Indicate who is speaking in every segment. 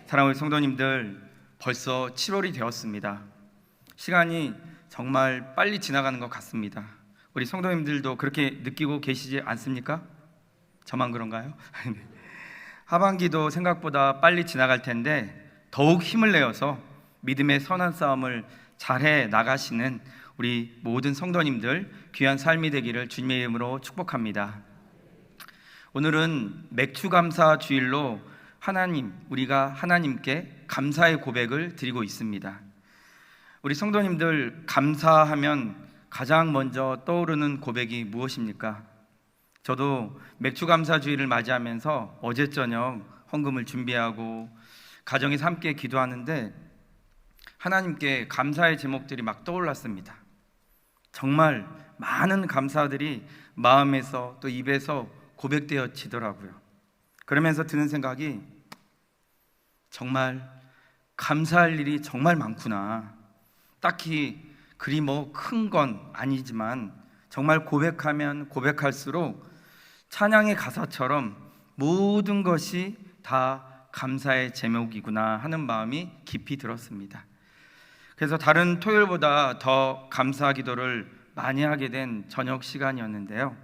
Speaker 1: 사랑하는 성도님들, 벌써 7월이 되었습니다. 시간이 정말 빨리 지나가는 것 같습니다. 우리 성도님들도 그렇게 느끼고 계시지 않습니까? 저만 그런가요? 하반기도 생각보다 빨리 지나갈 텐데 더욱 힘을 내어서 믿음의 선한 싸움을 잘해 나가시는 우리 모든 성도님들 귀한 삶이 되기를 주님의 이름으로 축복합니다. 오늘은 맥주감사 주일로 우리가 하나님께 감사의 고백을 드리고 있습니다. 우리 성도님들, 감사하면 가장 먼저 떠오르는 고백이 무엇입니까? 저도 맥주감사 주일을 맞이하면서 어제 저녁 헌금을 준비하고 가정에서 함께 기도하는데 하나님께 감사의 제목들이 막 떠올랐습니다. 정말 많은 감사들이 마음에서 또 입에서 고백되어지더라고요. 그러면서 드는 생각이 정말 감사할 일이 정말 많구나. 딱히 그리 큰 건 아니지만 정말 고백하면 고백할수록 찬양의 가사처럼 모든 것이 다 감사의 제목이구나 하는 마음이 깊이 들었습니다. 그래서 다른 토요일보다 더 감사 기도를 많이 하게 된 저녁 시간이었는데요.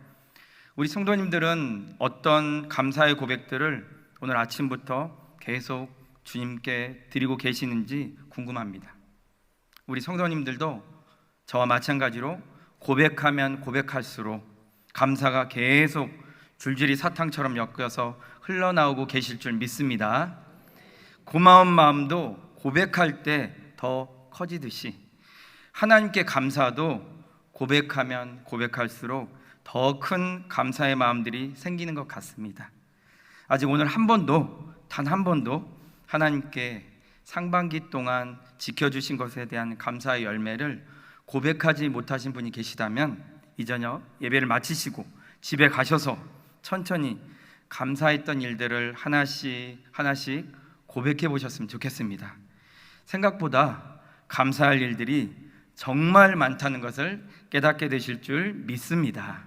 Speaker 1: 우리 성도님들은 어떤 감사의 고백들을 오늘 아침부터 계속 주님께 드리고 계시는지 궁금합니다. 우리 성도님들도 저와 마찬가지로 고백하면 고백할수록 감사가 계속 줄줄이 사탕처럼 엮여서 흘러나오고 계실 줄 믿습니다. 고마운 마음도 고백할 때 더 커지듯이 하나님께 감사도 고백하면 고백할수록 더 큰 감사의 마음들이 생기는 것 같습니다. 아직 오늘 단 한 번도 하나님께 상반기 동안 지켜주신 것에 대한 감사의 열매를 고백하지 못하신 분이 계시다면 이 저녁 예배를 마치시고 집에 가셔서 천천히 감사했던 일들을 하나씩 고백해 보셨으면 좋겠습니다. 생각보다 감사할 일들이 정말 많다는 것을 깨닫게 되실 줄 믿습니다.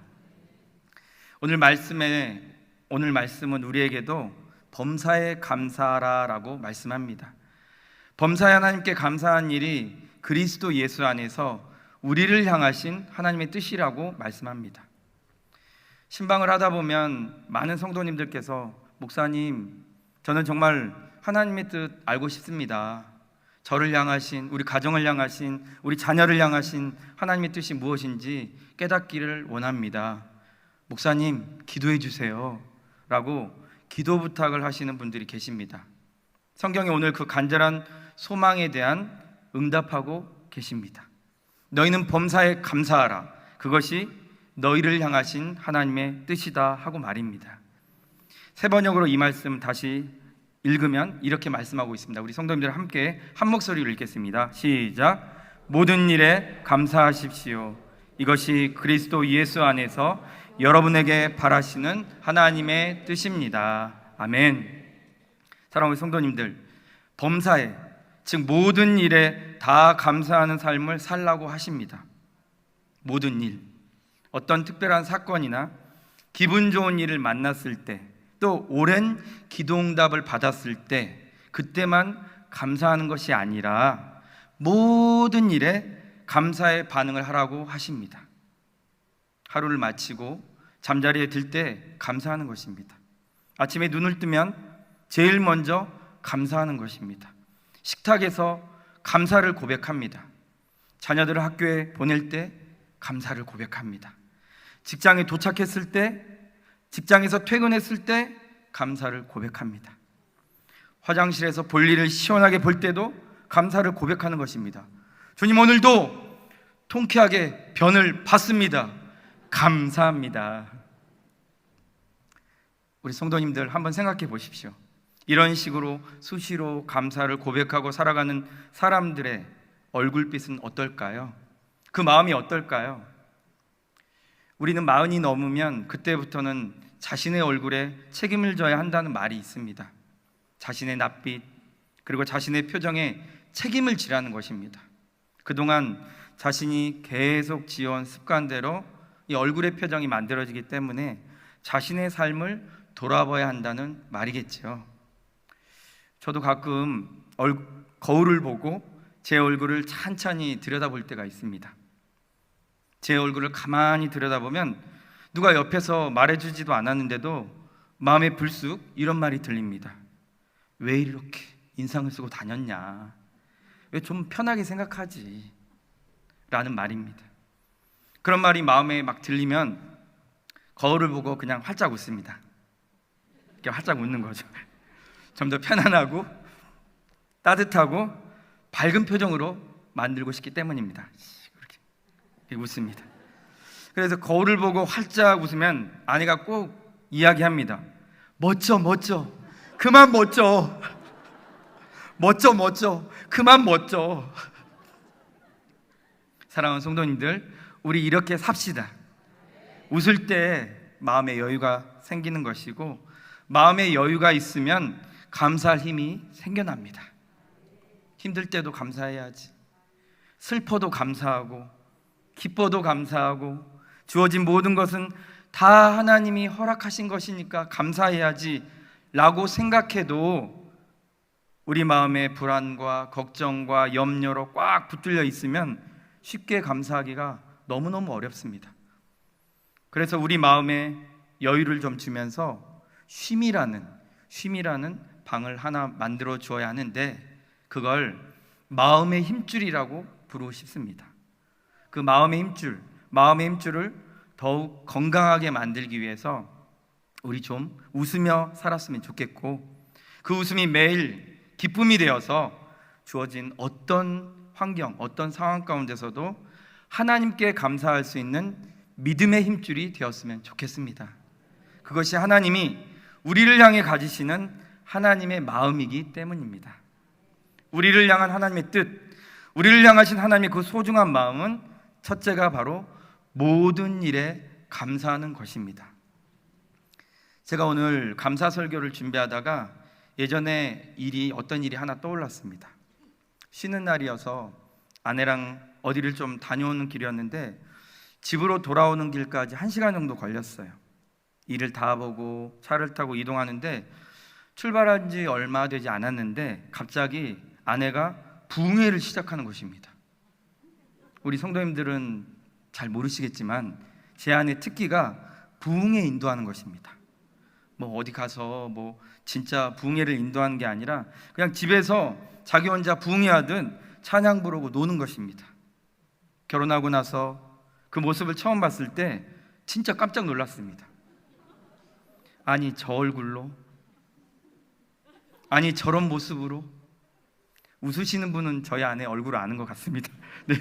Speaker 1: 오늘 말씀은 우리에게도 범사에 감사하라라고 말씀합니다. 범사에 하나님께 감사한 일이 그리스도 예수 안에서 우리를 향하신 하나님의 뜻이라고 말씀합니다. 신방을 하다 보면 많은 성도님들께서 목사님, 저는 정말 하나님의 뜻 알고 싶습니다. 저를 향하신, 우리 가정을 향하신, 우리 자녀를 향하신 하나님의 뜻이 무엇인지 깨닫기를 원합니다. 목사님, 기도해 주세요 라고 기도 부탁을 하시는 분들이 계십니다. 성경에 오늘 그 간절한 소망에 대한 응답하고 계십니다. 너희는 범사에 감사하라. 그것이 너희를 향하신 하나님의 뜻이다 하고 말입니다. 새 번역으로 이 말씀 다시 읽으면 이렇게 말씀하고 있습니다. 우리 성도님들 함께 한 목소리로 읽겠습니다. 시작. 모든 일에 감사하십시오. 이것이 그리스도 예수 안에서 여러분에게 바라시는 하나님의 뜻입니다. 아멘. 사랑하는 성도님들, 범사에, 즉 모든 일에 다 감사하는 삶을 살라고 하십니다. 모든 일, 어떤 특별한 사건이나 기분 좋은 일을 만났을 때, 또 오랜 기도응답을 받았을 때 그때만 감사하는 것이 아니라 모든 일에 감사의 반응을 하라고 하십니다. 하루를 마치고 잠자리에 들 때 감사하는 것입니다. 아침에 눈을 뜨면 제일 먼저 감사하는 것입니다. 식탁에서 감사를 고백합니다. 자녀들을 학교에 보낼 때 감사를 고백합니다. 직장에 도착했을 때, 직장에서 퇴근했을 때 감사를 고백합니다. 화장실에서 볼일을 시원하게 볼 때도 감사를 고백하는 것입니다. 주님, 오늘도 통쾌하게 변을 받습니다. 감사합니다. 우리 성도님들 한번 생각해 보십시오. 이런 식으로 수시로 감사를 고백하고 살아가는 사람들의 얼굴빛은 어떨까요? 그 마음이 어떨까요? 우리는 40이 넘으면 그때부터는 자신의 얼굴에 책임을 져야 한다는 말이 있습니다. 자신의 낯빛 그리고 자신의 표정에 책임을 지라는 것입니다. 그동안 자신이 계속 지어온 습관대로 이 얼굴의 표정이 만들어지기 때문에 자신의 삶을 돌아봐야 한다는 말이겠죠. 저도 가끔 거울을 보고 제 얼굴을 찬찬히 들여다볼 때가 있습니다. 제 얼굴을 가만히 들여다보면 누가 옆에서 말해주지도 않았는데도 마음에 불쑥 이런 말이 들립니다. 왜 이렇게 인상을 쓰고 다녔냐? 왜 좀 편하게 생각하지? 라는 말입니다. 그런 말이 마음에 막 들리면 거울을 보고 그냥 활짝 웃습니다. 이렇게 활짝 웃는 거죠. 좀 더 편안하고 따뜻하고 밝은 표정으로 만들고 싶기 때문입니다. 이렇게 웃습니다. 그래서 거울을 보고 활짝 웃으면 아내가 꼭 이야기합니다. 멋져, 멋져. 그만 멋져. 멋져, 멋져. 그만 멋져. 사랑하는 성도님들, 우리 이렇게 삽시다. 웃을 때 마음의 여유가 생기는 것이고, 마음의 여유가 있으면 감사할 힘이 생겨납니다. 힘들 때도 감사해야지. 슬퍼도 감사하고 기뻐도 감사하고, 주어진 모든 것은 다 하나님이 허락하신 것이니까 감사해야지 라고 생각해도 우리 마음에 불안과 걱정과 염려로 꽉 붙들려 있으면 쉽게 감사하기가 너무너무 어렵습니다. 그래서 우리 마음에 여유를 좀 주면서 쉼이라는 방을 하나 만들어 주어야 하는데, 그걸 마음의 힘줄이라고 부르고 싶습니다. 그 마음의 힘줄을 더욱 건강하게 만들기 위해서 우리 좀 웃으며 살았으면 좋겠고, 그 웃음이 매일 기쁨이 되어서 주어진 어떤 환경, 어떤 상황 가운데서도 하나님께 감사할 수 있는 믿음의 힘줄이 되었으면 좋겠습니다. 그것이 하나님이 우리를 향해 가지시는 하나님의 마음이기 때문입니다. 우리를 향한 하나님의 뜻, 우리를 향하신 하나님의 그 소중한 마음은 첫째가 바로 모든 일에 감사하는 것입니다. 제가 오늘 감사 설교를 준비하다가 예전에 어떤 일이 하나 떠올랐습니다. 쉬는 날이어서 아내랑 어디를 좀 다녀오는 길이었는데 집으로 돌아오는 길까지 1시간 정도 걸렸어요. 일을 다 보고 차를 타고 이동하는데 출발한 지 얼마 되지 않았는데 갑자기 아내가 부흥회를 시작하는 것입니다. 우리 성도님들은 잘 모르시겠지만 제 아내 특기가 부흥회 인도하는 것입니다. 어디 가서 진짜 부흥회를 인도하는 게 아니라 그냥 집에서 자기 혼자 부흥회 하듯 찬양 부르고 노는 것입니다. 결혼하고 나서 그 모습을 처음 봤을 때 진짜 깜짝 놀랐습니다. 아니 저 얼굴로, 아니 저런 모습으로. 웃으시는 분은 저희 아내 얼굴을 아는 것 같습니다. 네.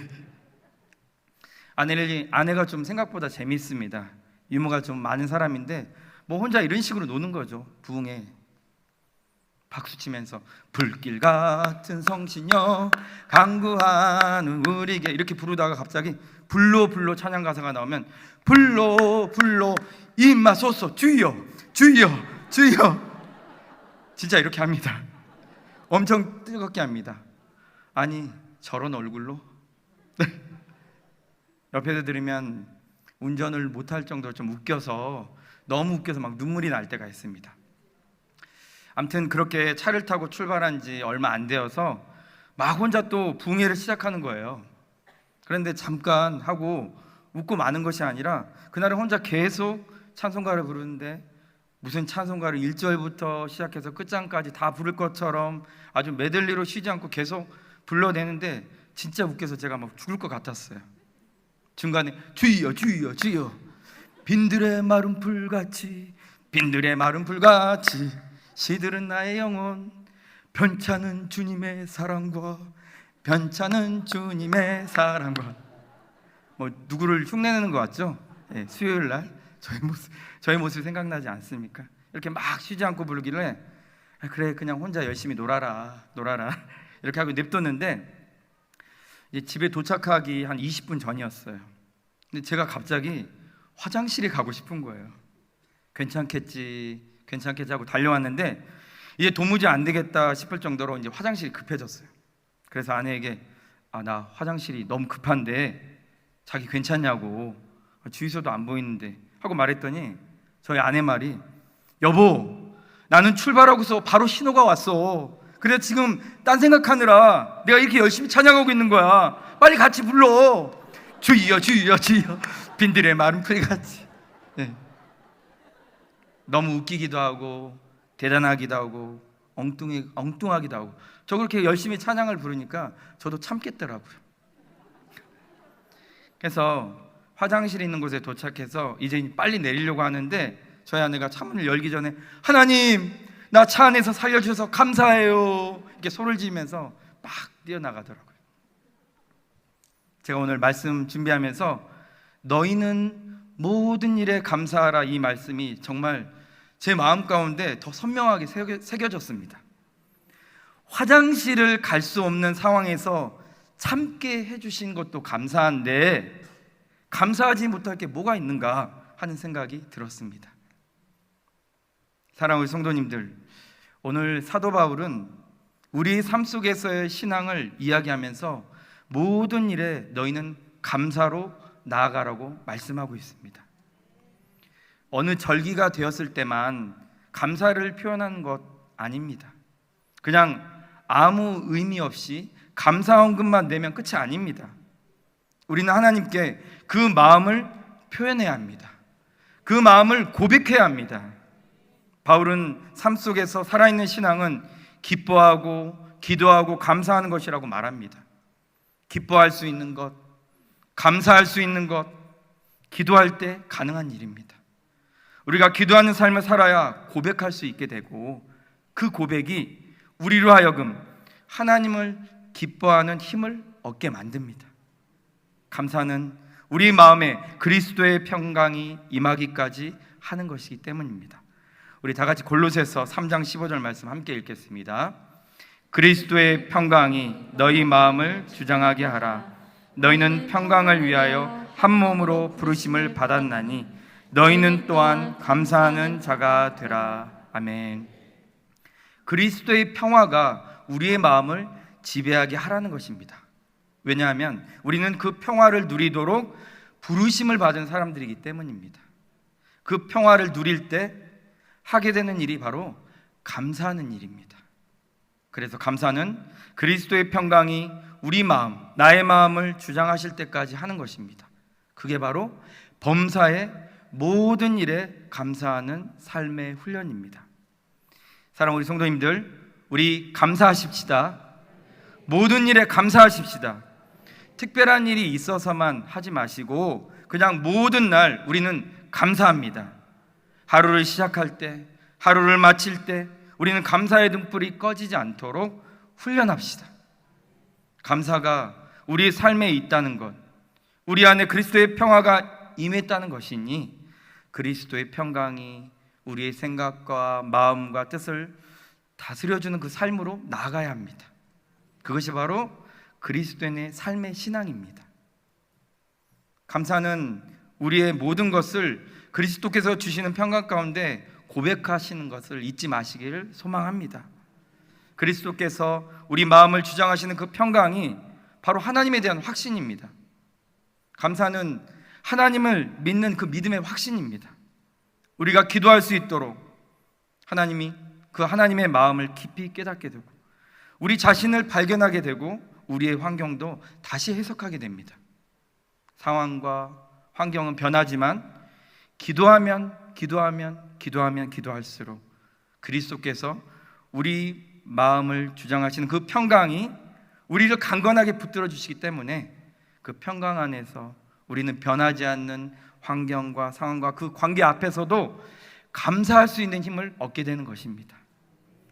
Speaker 1: 아내가 좀 생각보다 재밌습니다. 유머가 좀 많은 사람인데 혼자 이런 식으로 노는 거죠. 부흥회 박수치면서 불길 같은 성신여 강구하는 우리에게 이렇게 부르다가 갑자기 불로 찬양 가사가 나오면 불로 임하소서 주여 주여 주여, 진짜 이렇게 합니다. 엄청 뜨겁게 합니다. 아니 저런 얼굴로? 옆에서 들으면 운전을 못할 정도로 좀 너무 웃겨서 막 눈물이 날 때가 있습니다. 아무튼 그렇게 차를 타고 출발한 지 얼마 안 되어서 막 혼자 또 부흥회를 시작하는 거예요. 그런데 잠깐 하고 웃고 마는 것이 아니라 그날은 혼자 계속 찬송가를 부르는데 무슨 찬송가를 1절부터 시작해서 끝장까지 다 부를 것처럼 아주 메들리로 쉬지 않고 계속 불러대는데 진짜 웃겨서 제가 막 죽을 것 같았어요. 중간에 주여 주여 주여 빈들의 마른 풀같이 시들은 나의 영혼 편찮은 주님의 사랑과 누구를 흉내내는 것 같죠? 네, 수요일 날 저희 모습 생각나지 않습니까? 이렇게 막 쉬지 않고 부르길래 그래 그냥 혼자 열심히 놀아라 이렇게 하고 냅뒀는데 이제 집에 도착하기 한 20분 전이었어요. 근데 제가 갑자기 화장실에 가고 싶은 거예요. 괜찮겠지 하고 달려왔는데 이제 도무지 안 되겠다 싶을 정도로 이제 화장실이 급해졌어요. 그래서 아내에게 나 화장실이 너무 급한데 자기 괜찮냐고, 주유소도 안 보이는데 하고 말했더니 저희 아내 말이 여보 나는 출발하고서 바로 신호가 왔어. 그래서 지금 딴 생각하느라 내가 이렇게 열심히 찬양하고 있는 거야. 빨리 같이 불러. 주여 주여 주여 빈들의 마른 풀같이. 네. 너무 웃기기도 하고 대단하기도 하고 엉뚱하기도 하고, 저 그렇게 열심히 찬양을 부르니까 저도 참겠더라고요. 그래서 화장실에 있는 곳에 도착해서 이제 빨리 내리려고 하는데 저희 아내가 차문을 열기 전에 하나님, 나 차 안에서 살려주셔서 감사해요, 이렇게 소리를 지르면서 막 뛰어나가더라고요. 제가 오늘 말씀 준비하면서 너희는 모든 일에 감사하라, 이 말씀이 정말 제 마음 가운데 더 선명하게 새겨졌습니다. 화장실을 갈 수 없는 상황에서 참게 해주신 것도 감사한데 감사하지 못할 게 뭐가 있는가 하는 생각이 들었습니다. 사랑하는 성도님들, 오늘 사도 바울은 우리 삶 속에서의 신앙을 이야기하면서 모든 일에 너희는 감사로 나아가라고 말씀하고 있습니다. 어느 절기가 되었을 때만 감사를 표현하는 것 아닙니다. 그냥 아무 의미 없이 감사헌금만 내면 끝이 아닙니다. 우리는 하나님께 그 마음을 표현해야 합니다. 그 마음을 고백해야 합니다. 바울은 삶 속에서 살아있는 신앙은 기뻐하고 기도하고 감사하는 것이라고 말합니다. 기뻐할 수 있는 것, 감사할 수 있는 것, 기도할 때 가능한 일입니다. 우리가 기도하는 삶을 살아야 고백할 수 있게 되고, 그 고백이 우리로 하여금 하나님을 기뻐하는 힘을 얻게 만듭니다. 감사는 우리 마음에 그리스도의 평강이 임하기까지 하는 것이기 때문입니다. 우리 다 같이 골로새서 3장 15절 말씀 함께 읽겠습니다. 그리스도의 평강이 너희 마음을 주장하게 하라. 너희는 평강을 위하여 한 몸으로 부르심을 받았나니 너희는 또한 감사하는 자가 되라. 아멘. 그리스도의 평화가 우리의 마음을 지배하게 하라는 것입니다. 왜냐하면 우리는 그 평화를 누리도록 부르심을 받은 사람들이기 때문입니다. 그 평화를 누릴 때 하게 되는 일이 바로 감사하는 일입니다. 그래서 감사는 그리스도의 평강이 우리 마음, 나의 마음을 주장하실 때까지 하는 것입니다. 그게 바로 범사의 모든 일에 감사하는 삶의 훈련입니다. 사랑하는 우리 성도님들, 우리 감사하십시다. 모든 일에 감사하십시다. 특별한 일이 있어서만 하지 마시고 그냥 모든 날 우리는 감사합니다. 하루를 시작할 때, 하루를 마칠 때 우리는 감사의 등불이 꺼지지 않도록 훈련합시다. 감사가 우리의 삶에 있다는 것, 우리 안에 그리스도의 평화가 임했다는 것이니 그리스도의 평강이 우리의 생각과 마음과 뜻을 다스려주는 그 삶으로 나아가야 합니다. 그것이 바로 그리스도인의 삶의 신앙입니다. 감사는 우리의 모든 것을 그리스도께서 주시는 평강 가운데 고백하시는 것을 잊지 마시기를 소망합니다. 그리스도께서 우리 마음을 주장하시는 그 평강이 바로 하나님에 대한 확신입니다. 감사는 하나님을 믿는 그 믿음의 확신입니다. 우리가 기도할 수 있도록 하나님이 그 하나님의 마음을 깊이 깨닫게 되고 우리 자신을 발견하게 되고 우리의 환경도 다시 해석하게 됩니다. 상황과 환경은 변하지만 기도할수록 그리스도께서 우리 마음을 주장하시는 그 평강이 우리를 강건하게 붙들어 주시기 때문에 그 평강 안에서 우리는 변하지 않는 환경과 상황과 그 관계 앞에서도 감사할 수 있는 힘을 얻게 되는 것입니다.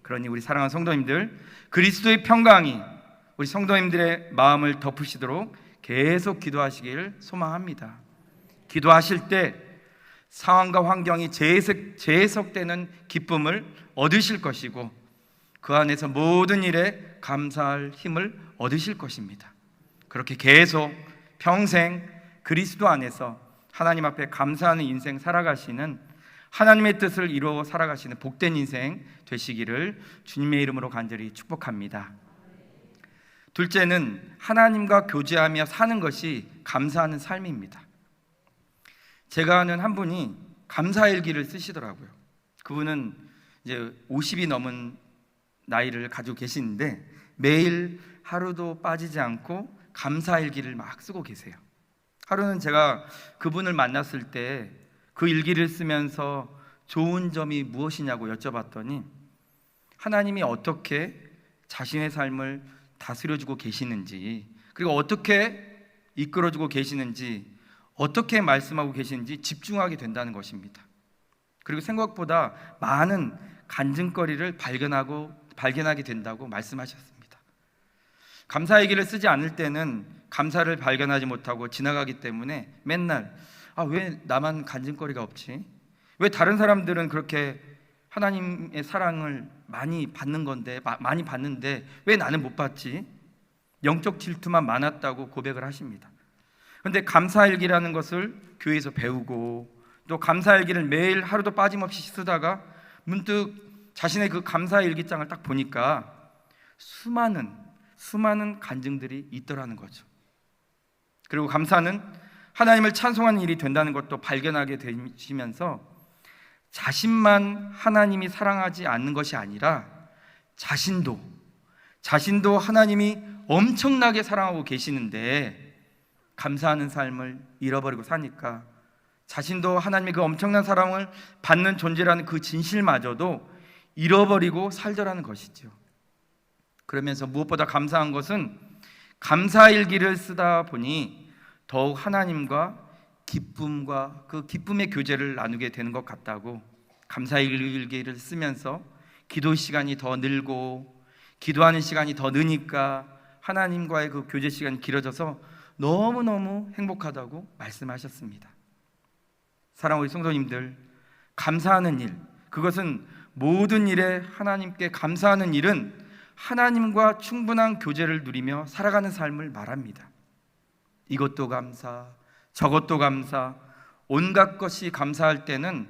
Speaker 1: 그러니 우리 사랑하는 성도님들, 그리스도의 평강이 우리 성도님들의 마음을 덮으시도록 계속 기도하시길 소망합니다. 기도하실 때 상황과 환경이 재해석되는 기쁨을 얻으실 것이고 그 안에서 모든 일에 감사할 힘을 얻으실 것입니다. 그렇게 계속 평생 그리스도 안에서 하나님 앞에 감사하는 인생 살아가시는, 하나님의 뜻을 이루어 살아가시는 복된 인생 되시기를 주님의 이름으로 간절히 축복합니다. 둘째는 하나님과 교제하며 사는 것이 감사하는 삶입니다. 제가 아는 한 분이 감사일기를 쓰시더라고요. 그분은 이제 50이 넘은 나이를 가지고 계시는데 매일 하루도 빠지지 않고 감사일기를 막 쓰고 계세요. 하루는 제가 그분을 만났을 때 그 일기를 쓰면서 좋은 점이 무엇이냐고 여쭤봤더니 하나님이 어떻게 자신의 삶을 다스려주고 계시는지, 그리고 어떻게 이끌어주고 계시는지, 어떻게 말씀하고 계시는지 집중하게 된다는 것입니다. 그리고 생각보다 많은 간증거리를 발견하게 된다고 말씀하셨습니다. 감사일기를 쓰지 않을 때는 감사를 발견하지 못하고 지나가기 때문에 맨날 왜 나만 간증거리가 없지? 왜 다른 사람들은 그렇게 하나님의 사랑을 많이 받는 건데, 많이 받는데 왜 나는 못 받지? 영적 질투만 많았다고 고백을 하십니다. 그런데 감사일기라는 것을 교회에서 배우고 또 감사일기를 매일 하루도 빠짐없이 쓰다가 문득 자신의 그 감사일기장을 딱 보니까 수많은 간증들이 있더라는 거죠. 그리고 감사는 하나님을 찬송하는 일이 된다는 것도 발견하게 되시면서 자신만 하나님이 사랑하지 않는 것이 아니라 자신도 하나님이 엄청나게 사랑하고 계시는데 감사하는 삶을 잃어버리고 사니까 자신도 하나님의 그 엄청난 사랑을 받는 존재라는 그 진실마저도 잃어버리고 살더라는 것이죠. 그러면서 무엇보다 감사한 것은 감사일기를 쓰다 보니 더욱 하나님과 기쁨과 그 기쁨의 교제를 나누게 되는 것 같다고, 감사일기를 쓰면서 기도 시간이 더 늘고 기도하는 시간이 더 느니까 하나님과의 그 교제 시간이 길어져서 너무너무 행복하다고 말씀하셨습니다. 사랑하는 우리 성도님들, 감사하는 일, 그것은 모든 일에 하나님께 감사하는 일은 하나님과 충분한 교제를 누리며 살아가는 삶을 말합니다. 이것도 감사, 저것도 감사, 온갖 것이 감사할 때는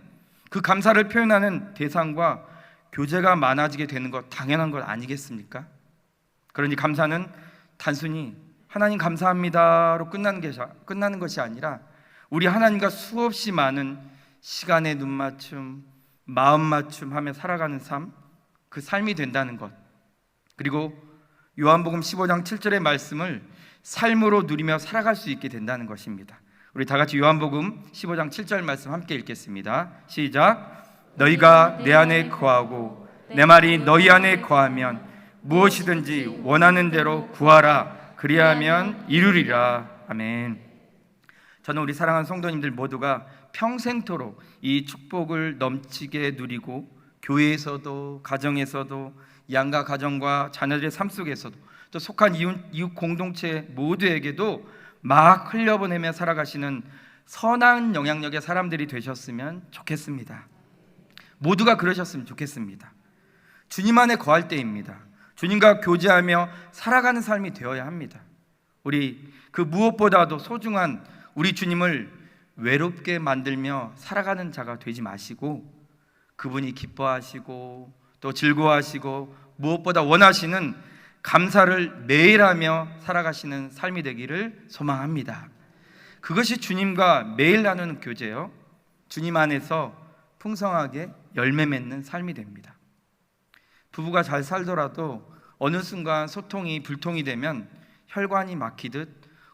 Speaker 1: 그 감사를 표현하는 대상과 교제가 많아지게 되는 것 당연한 것 아니겠습니까? 그러니 감사는 단순히 하나님 감사합니다로 끝나는 것이 아니라 우리 하나님과 수없이 많은 시간의 눈맞춤, 마음 맞춤하며 살아가는 삶, 그 삶이 된다는 것. 그리고 요한복음 15장 7절의 말씀을 삶으로 누리며 살아갈 수 있게 된다는 것입니다. 우리 다 같이 요한복음 15장 7절 말씀 함께 읽겠습니다. 시작. 너희가 내 안에 거하고 내 말이 너희 안에 거하면 무엇이든지 원하는 대로 구하라. 그리하면 이루리라. 아멘. 저는 우리 사랑하는 성도님들 모두가 평생토록 이 축복을 넘치게 누리고 교회에서도 가정에서도 양가 가정과 자녀들의 삶 속에서도 또 속한 이웃 공동체 모두에게도 막 흘려보내며 살아가시는 선한 영향력의 사람들이 되셨으면 좋겠습니다. 모두가 그러셨으면 좋겠습니다. 주님 안에 거할 때입니다. 주님과 교제하며 살아가는 삶이 되어야 합니다. 우리 그 무엇보다도 소중한 우리 주님을 외롭게 만들며 살아가는 자가 되지 마시고 그분이 기뻐하시고 또 즐거워하시고 무엇보다 원하시는 감사를 매일 하며 살아가시는 삶이 되기를 소망합니다. 그것이 주님과 매일 나누는 교제요, 주님 안에서 풍성하게 열매 맺는 삶이 됩니다. 부부가 잘 살더라도 어느 순간 소통이 불통이 되면 혈관이 막히듯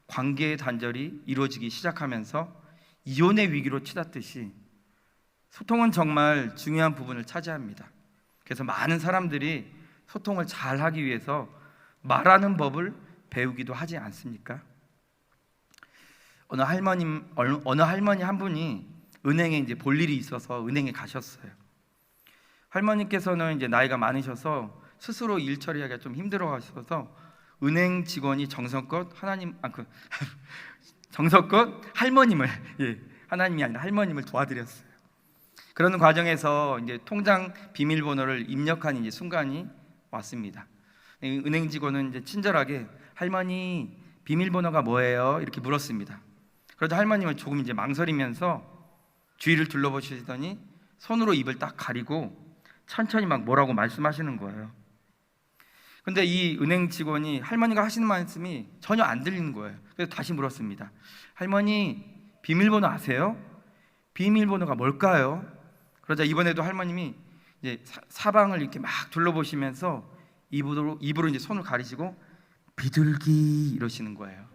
Speaker 1: 관계의 단절이 이루어지기 시작하면서 이혼의 위기로 치닫듯이 소통은 정말 중요한 부분을 차지합니다. 그래서 많은 사람들이 소통을 잘 하기 위해서 말하는 법을 배우기도 하지 않습니까? 어느 할머니 한 분이 은행에 이제 볼 일이 있어서 은행에 가셨어요. 할머니께서는 이제 나이가 많으셔서 스스로 일 처리하기가 좀 힘들어하셔서 은행 직원이 정성껏 할머님을 하나님이 아니라 할머님을 도와드렸어요. 그러는 과정에서 이제 통장 비밀번호를 입력한 이제 순간이 왔습니다. 은행 직원은 이제 친절하게 할머니 비밀번호가 뭐예요? 이렇게 물었습니다. 그러자 할머님은 조금 이제 망설이면서 주위를 둘러보시더니 손으로 입을 딱 가리고 천천히 막 뭐라고 말씀하시는 거예요. 근데 이 은행 직원이 할머니가 하시는 말씀이 전혀 안 들리는 거예요. 그래서 다시 물었습니다. 할머니 비밀번호 아세요? 비밀번호가 뭘까요? 그러자 이번에도 할머님이 이제 사방을 이렇게 막 둘러보시면서 입으로 이제 손을 가리시고 비둘기 이러시는 거예요.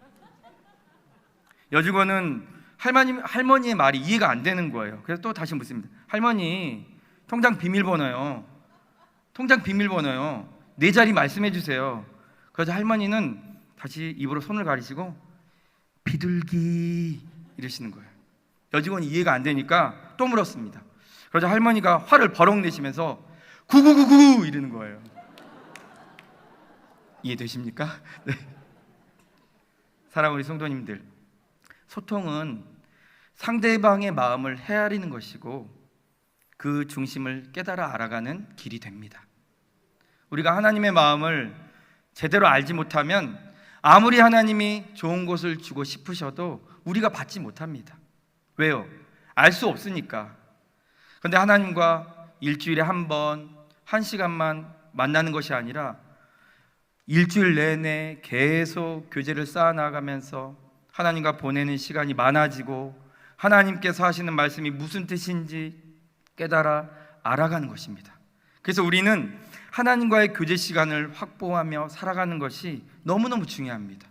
Speaker 1: 여직원은 할머니의 말이 이해가 안 되는 거예요. 그래서 또 다시 묻습니다. 할머니, 통장 비밀번호요. 네 자리 말씀해 주세요. 그래서 할머니는 다시 입으로 손을 가리시고 비둘기 이러시는 거예요. 여직원이 이해가 안 되니까 또 물었습니다. 그래서 할머니가 화를 버럭 내시면서 9999 이러는 거예요. 이해되십니까? 네. 사랑하는 우리 성도님들, 소통은 상대방의 마음을 헤아리는 것이고 그 중심을 깨달아 알아가는 길이 됩니다. 우리가 하나님의 마음을 제대로 알지 못하면 아무리 하나님이 좋은 것을 주고 싶으셔도 우리가 받지 못합니다. 왜요? 알 수 없으니까. 그런데 하나님과 일주일에 한 번, 1시간만 만나는 것이 아니라 일주일 내내 계속 교제를 쌓아나가면서 하나님과 보내는 시간이 많아지고 하나님께서 하시는 말씀이 무슨 뜻인지 깨달아 알아가는 것입니다. 그래서 우리는 하나님과의 교제 시간을 확보하며 살아가는 것이 너무너무 중요합니다.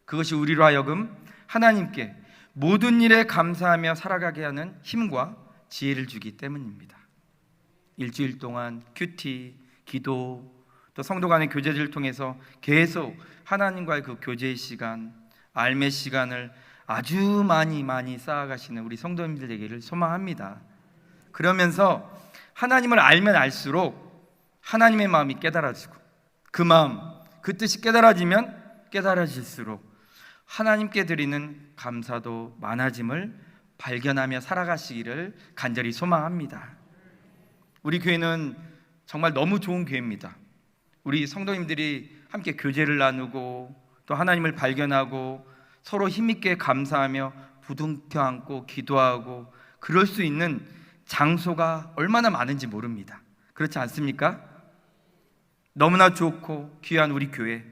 Speaker 1: 그것이 우리로 하여금 하나님께 모든 일에 감사하며 살아가게 하는 힘과 지혜를 주기 때문입니다. 일주일 동안 큐티, 기도, 또 성도 간의 교제를 통해서 계속 하나님과의 그 교제의 시간, 알매 시간을 아주 많이 쌓아가시는 우리 성도님들 되기를 소망합니다. 그러면서 하나님을 알면 알수록 하나님의 마음이 깨달아지고 그 마음, 그 뜻이 깨달아지면 깨달아질수록 하나님께 드리는 감사도 많아짐을 발견하며 살아가시기를 간절히 소망합니다. 우리 교회는 정말 너무 좋은 교회입니다. 우리 성도님들이 함께 교제를 나누고 또 하나님을 발견하고 서로 힘있게 감사하며 부둥켜 안고 기도하고 그럴 수 있는 장소가 얼마나 많은지 모릅니다. 그렇지 않습니까? 너무나 좋고 귀한 우리 교회,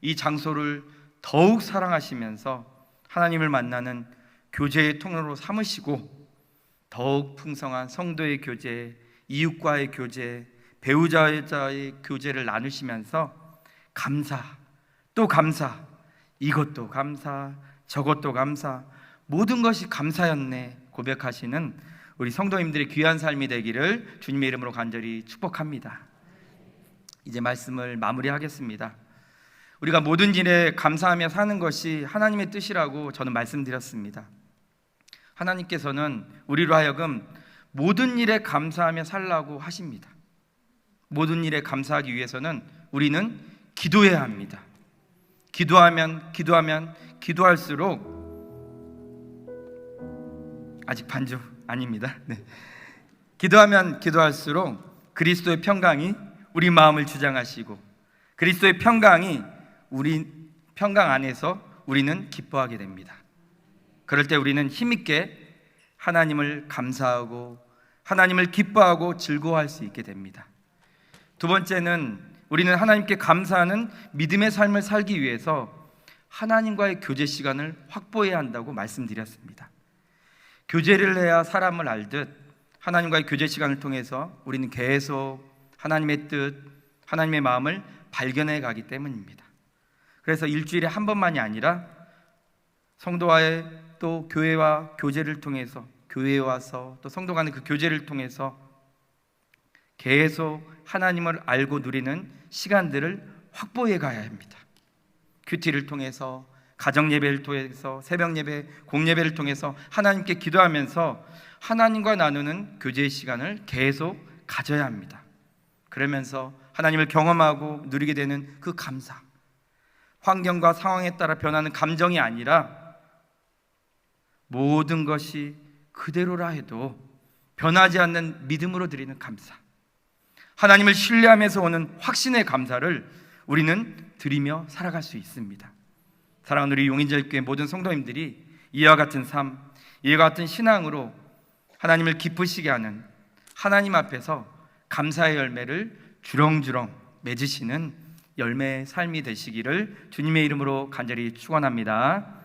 Speaker 1: 이 장소를 더욱 사랑하시면서 하나님을 만나는 교제의 통로로 삼으시고 더욱 풍성한 성도의 교제, 이웃과의 교제, 배우자의 교제를 나누시면서 감사, 또 감사, 이것도 감사, 저것도 감사, 모든 것이 감사였네 고백하시는 우리 성도님들의 귀한 삶이 되기를 주님의 이름으로 간절히 축복합니다. 이제 말씀을 마무리하겠습니다. 우리가 모든 일에 감사하며 사는 것이 하나님의 뜻이라고 저는 말씀드렸습니다. 하나님께서는 우리로 하여금 모든 일에 감사하며 살라고 하십니다. 모든 일에 감사하기 위해서는 우리는 기도해야 합니다. 기도하면 기도할수록 아직 반주 아닙니다. 네. 기도하면 기도할수록 그리스도의 평강이 우리 마음을 주장하시고 그리스도의 평강이 우리 평강 안에서 우리는 기뻐하게 됩니다. 그럴 때 우리는 힘있게 하나님을 감사하고 하나님을 기뻐하고 즐거워할 수 있게 됩니다. 두 번째는 우리는 하나님께 감사하는 믿음의 삶을 살기 위해서 하나님과의 교제 시간을 확보해야 한다고 말씀드렸습니다. 교제를 해야 사람을 알듯 하나님과의 교제 시간을 통해서 우리는 계속 하나님의 뜻, 하나님의 마음을 발견해 가기 때문입니다. 그래서 일주일에 한 번만이 아니라 성도와의 또 교회와 교제를 통해서 교회에 와서 또 성도 간의 그 교제를 통해서 계속 하나님을 알고 누리는 시간들을 확보해 가야 합니다. 큐티를 통해서 가정 예배를 통해서 새벽 예배, 공예배를 통해서 하나님께 기도하면서 하나님과 나누는 교제의 시간을 계속 가져야 합니다. 그러면서 하나님을 경험하고 누리게 되는 그 감사, 환경과 상황에 따라 변하는 감정이 아니라 모든 것이 그대로라 해도 변하지 않는 믿음으로 드리는 감사, 하나님을 신뢰하면서 오는 확신의 감사를 우리는 드리며 살아갈 수 있습니다. 사랑하는 우리 용인절교회 모든 성도님들이 이와 같은 삶, 이와 같은 신앙으로 하나님을 기쁘시게 하는 하나님 앞에서 감사의 열매를 주렁주렁 맺으시는 열매의 삶이 되시기를 주님의 이름으로 간절히 축원합니다.